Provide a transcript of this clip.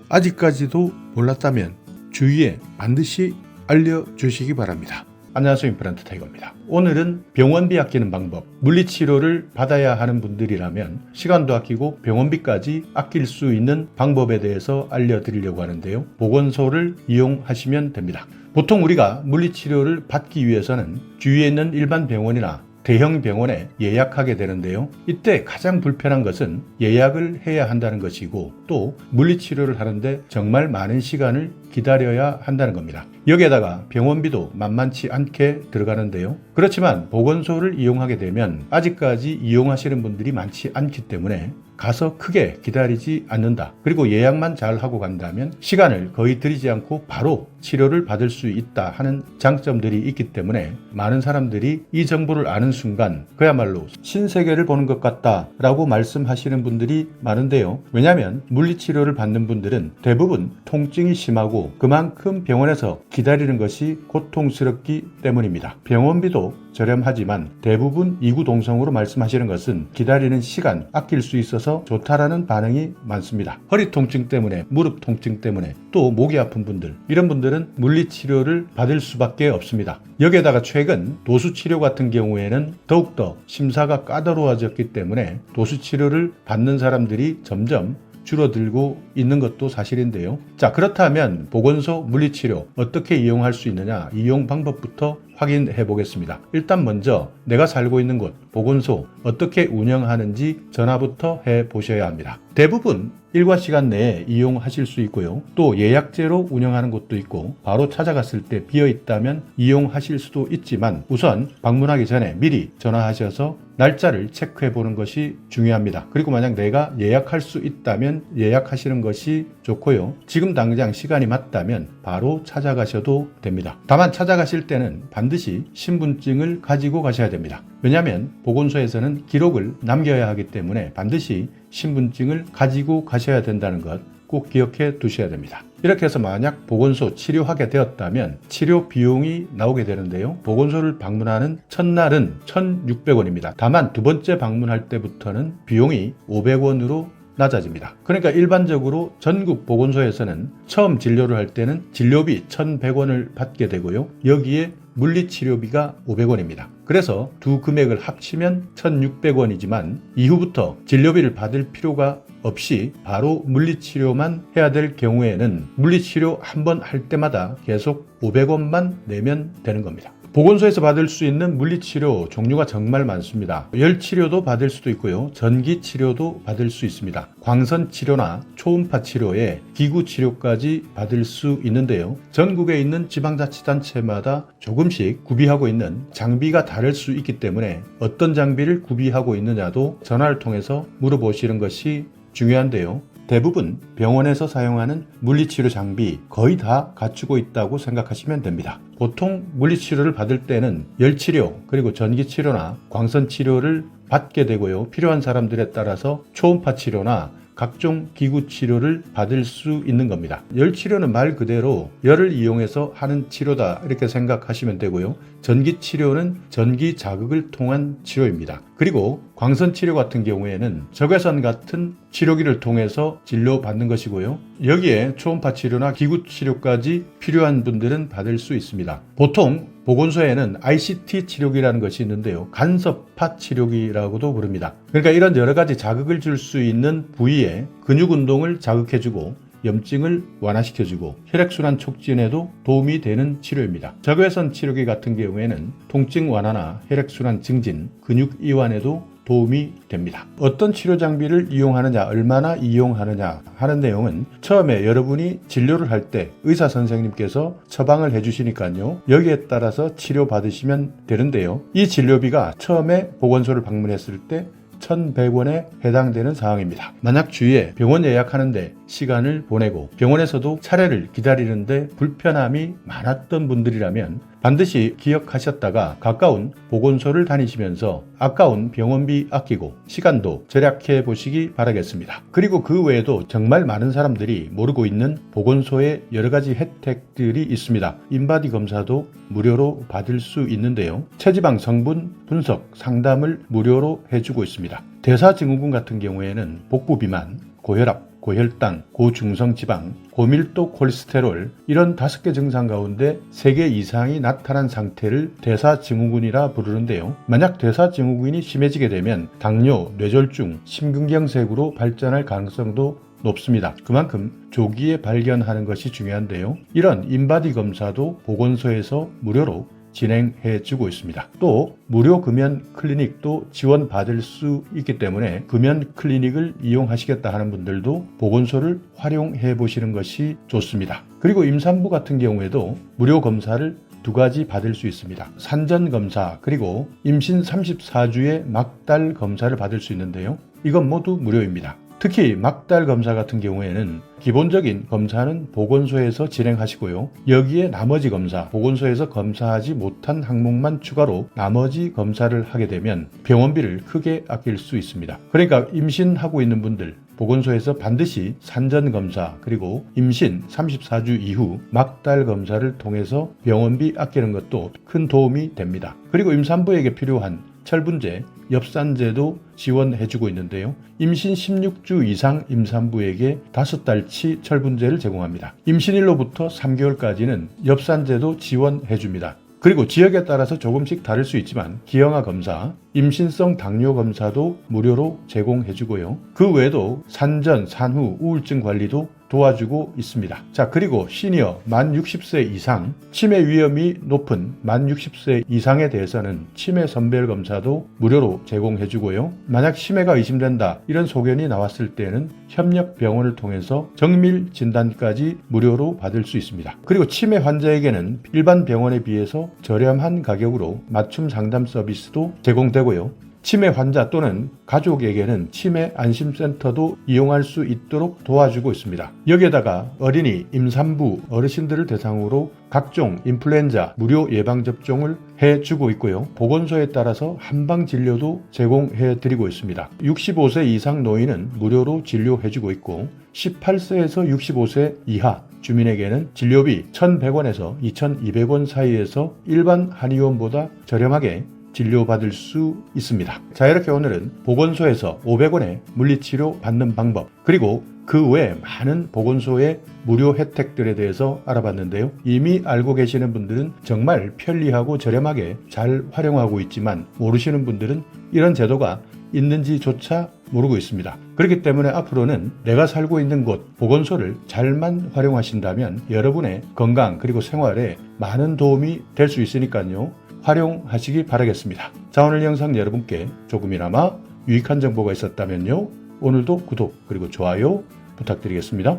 아직까지도 몰랐다면 주위에 반드시 알려주시기 바랍니다. 안녕하세요, 임플란트 타이거입니다. 오늘은 병원비 아끼는 방법, 물리치료를 받아야 하는 분들이라면 시간도 아끼고 병원비까지 아낄 수 있는 방법에 대해서 알려드리려고 하는데요. 보건소를 이용하시면 됩니다. 보통 우리가 물리치료를 받기 위해서는 주위에 있는 일반 병원이나 대형 병원에 예약하게 되는데요. 이때 가장 불편한 것은 예약을 해야 한다는 것이고, 또 물리치료를 하는데 정말 많은 시간을 기다려야 한다는 겁니다. 여기에다가 병원비도 만만치 않게 들어가는데요. 그렇지만 보건소를 이용하게 되면 아직까지 이용하시는 분들이 많지 않기 때문에 가서 크게 기다리지 않는다. 그리고 예약만 잘 하고 간다면 시간을 거의 들이지 않고 바로 치료를 받을 수 있다 하는 장점들이 있기 때문에 많은 사람들이 이 정보를 아는 순간 그야말로 신세계를 보는 것 같다라고 말씀하시는 분들이 많은데요. 왜냐하면 물리치료를 받는 분들은 대부분 통증이 심하고 그만큼 병원에서 기다리는 것이 고통스럽기 때문입니다. 병원비도 저렴하지만 대부분 이구동성으로 말씀하시는 것은 기다리는 시간 아낄 수 있어서 좋다라는 반응이 많습니다. 허리 통증 때문에, 무릎 통증 때문에, 또 목이 아픈 분들, 이런 분들은 물리치료를 받을 수밖에 없습니다. 여기에다가 최근 도수치료 같은 경우에는 더욱더 심사가 까다로워졌기 때문에 도수치료를 받는 사람들이 점점 줄어들고 있는 것도 사실인데요. 자, 그렇다면 보건소 물리치료 어떻게 이용할 수 있느냐, 이용 방법부터 확인해 보겠습니다. 일단 먼저 내가 살고 있는 곳, 보건소 어떻게 운영하는지 전화부터 해 보셔야 합니다. 대부분 일과 시간 내에 이용하실 수 있고요. 또 예약제로 운영하는 곳도 있고 바로 찾아갔을 때 비어 있다면 이용하실 수도 있지만 우선 방문하기 전에 미리 전화하셔서 날짜를 체크해 보는 것이 중요합니다. 그리고 만약 내가 예약할 수 있다면 예약하시는 것이 좋고요. 지금 당장 시간이 맞다면 바로 찾아가셔도 됩니다. 다만 찾아가실 때는 반드시 신분증을 가지고 가셔야 됩니다. 왜냐하면 보건소에서는 기록을 남겨야 하기 때문에 반드시 신분증을 가지고 가셔야 된다는 것 꼭 기억해 두셔야 됩니다. 이렇게 해서 만약 보건소 치료하게 되었다면 치료 비용이 나오게 되는데요. 보건소를 방문하는 첫날은 1,600원입니다. 다만 두 번째 방문할 때부터는 비용이 500원으로 낮아집니다. 그러니까 일반적으로 전국 보건소에서는 처음 진료를 할 때는 진료비 1,100원을 받게 되고요. 여기에 물리치료비가 500원입니다. 그래서 두 금액을 합치면 1,600원이지만 이후부터 진료비를 받을 필요가 없이 바로 물리치료만 해야 될 경우에는 물리치료 한 번 할 때마다 계속 500원만 내면 되는 겁니다. 보건소에서 받을 수 있는 물리치료 종류가 정말 많습니다. 열치료도 받을 수도 있고요. 전기치료도 받을 수 있습니다. 광선치료나 초음파 치료에 기구치료까지 받을 수 있는데요. 전국에 있는 지방자치단체마다 조금씩 구비하고 있는 장비가 다를 수 있기 때문에 어떤 장비를 구비하고 있느냐도 전화를 통해서 물어보시는 것이 중요한데요. 대부분 병원에서 사용하는 물리치료 장비 거의 다 갖추고 있다고 생각하시면 됩니다. 보통 물리치료를 받을 때는 열치료 그리고 전기치료나 광선치료를 받게 되고요. 필요한 사람들에 따라서 초음파 치료나 각종 기구 치료를 받을 수 있는 겁니다. 열치료는 말 그대로 열을 이용해서 하는 치료다 이렇게 생각하시면 되고요. 전기치료는 전기 자극을 통한 치료입니다. 그리고 광선치료 같은 경우에는 적외선 같은 치료기를 통해서 진료받는 것이고요. 여기에 초음파 치료나 기구 치료까지 필요한 분들은 받을 수 있습니다. 보통 보건소에는 ICT 치료기라는 것이 있는데요. 간섭파 치료기라고도 부릅니다. 그러니까 이런 여러 가지 자극을 줄 수 있는 부위에 근육 운동을 자극해주고 염증을 완화시켜주고 혈액순환 촉진에도 도움이 되는 치료입니다. 적외선 치료기 같은 경우에는 통증 완화나 혈액순환 증진, 근육 이완에도 도움이 됩니다. 어떤 치료 장비를 이용하느냐, 얼마나 이용하느냐 하는 내용은 처음에 여러분이 진료를 할 때 의사 선생님께서 처방을 해주시니까요. 여기에 따라서 치료받으시면 되는데요. 이 진료비가 처음에 보건소를 방문했을 때 1,100원에 해당되는 사항입니다. 만약 주위에 병원 예약하는데 시간을 보내고 병원에서도 차례를 기다리는데 불편함이 많았던 분들이라면 반드시 기억하셨다가 가까운 보건소를 다니시면서 아까운 병원비 아끼고 시간도 절약해 보시기 바라겠습니다. 그리고 그 외에도 정말 많은 사람들이 모르고 있는 보건소의 여러 가지 혜택들이 있습니다. 인바디 검사도 무료로 받을 수 있는데요. 체지방 성분 분석 상담을 무료로 해주고 있습니다. 대사증후군 같은 경우에는 복부 비만, 고혈압, 고혈당, 고중성 지방, 고밀도 콜레스테롤 이런 5개 증상 가운데 3개 이상이 나타난 상태를 대사증후군이라 부르는데요. 만약 대사증후군이 심해지게 되면 당뇨, 뇌졸중, 심근경색으로 발전할 가능성도 높습니다. 그만큼 조기에 발견하는 것이 중요한데요. 이런 인바디 검사도 보건소에서 무료로 진행해 주고 있습니다. 또 무료 금연 클리닉도 지원받을 수 있기 때문에 금연 클리닉을 이용하시겠다 하는 분들도 보건소를 활용해 보시는 것이 좋습니다. 그리고 임산부 같은 경우에도 무료 검사를 2가지 받을 수 있습니다. 산전 검사 그리고 임신 34주의 막달 검사를 받을 수 있는데요. 이건 모두 무료입니다. 특히 막달 검사 같은 경우에는 기본적인 검사는 보건소에서 진행하시고요. 여기에 나머지 검사, 보건소에서 검사하지 못한 항목만 추가로 나머지 검사를 하게 되면 병원비를 크게 아낄 수 있습니다. 그러니까 임신하고 있는 분들, 보건소에서 반드시 산전 검사 그리고 임신 34주 이후 막달 검사를 통해서 병원비 아끼는 것도 큰 도움이 됩니다. 그리고 임산부에게 필요한 철분제, 엽산제도 지원해주고 있는데요. 임신 16주 이상 임산부에게 5달치 철분제를 제공합니다. 임신일로부터 3개월까지는 엽산제도 지원해줍니다. 그리고 지역에 따라서 조금씩 다를 수 있지만 기형아 검사, 임신성 당뇨 검사도 무료로 제공해주고요. 그 외에도 산전, 산후, 우울증 관리도 도와주고 있습니다. 자, 그리고 시니어 만 60세 이상, 치매 위험이 높은 만 60세 이상에 대해서는 치매 선별 검사도 무료로 제공해주고요. 만약 치매가 의심된다 이런 소견이 나왔을 때는 협력병원을 통해서 정밀 진단까지 무료로 받을 수 있습니다. 그리고 치매 환자에게는 일반 병원에 비해서 저렴한 가격으로 맞춤 상담 서비스도 제공되고요. 치매 환자 또는 가족에게는 치매 안심센터도 이용할 수 있도록 도와주고 있습니다. 여기에다가 어린이, 임산부, 어르신들을 대상으로 각종 인플루엔자 무료 예방접종을 해주고 있고요. 보건소에 따라서 한방진료도 제공해드리고 있습니다. 65세 이상 노인은 무료로 진료해주고 있고 18세에서 65세 이하 주민에게는 진료비 1,100원에서 2,200원 사이에서 일반 한의원보다 저렴하게 진료받을 수 있습니다. 자, 이렇게 오늘은 보건소에서 500원에 물리치료 받는 방법 그리고 그 외에 많은 보건소의 무료 혜택들에 대해서 알아봤는데요. 이미 알고 계시는 분들은 정말 편리하고 저렴하게 잘 활용하고 있지만 모르시는 분들은 이런 제도가 있는지조차 모르고 있습니다. 그렇기 때문에 앞으로는 내가 살고 있는 곳 보건소를 잘만 활용하신다면 여러분의 건강 그리고 생활에 많은 도움이 될 수 있으니까요. 활용하시기 바라겠습니다. 자, 오늘 영상 여러분께 조금이나마 유익한 정보가 있었다면요. 오늘도 구독 그리고 좋아요 부탁드리겠습니다.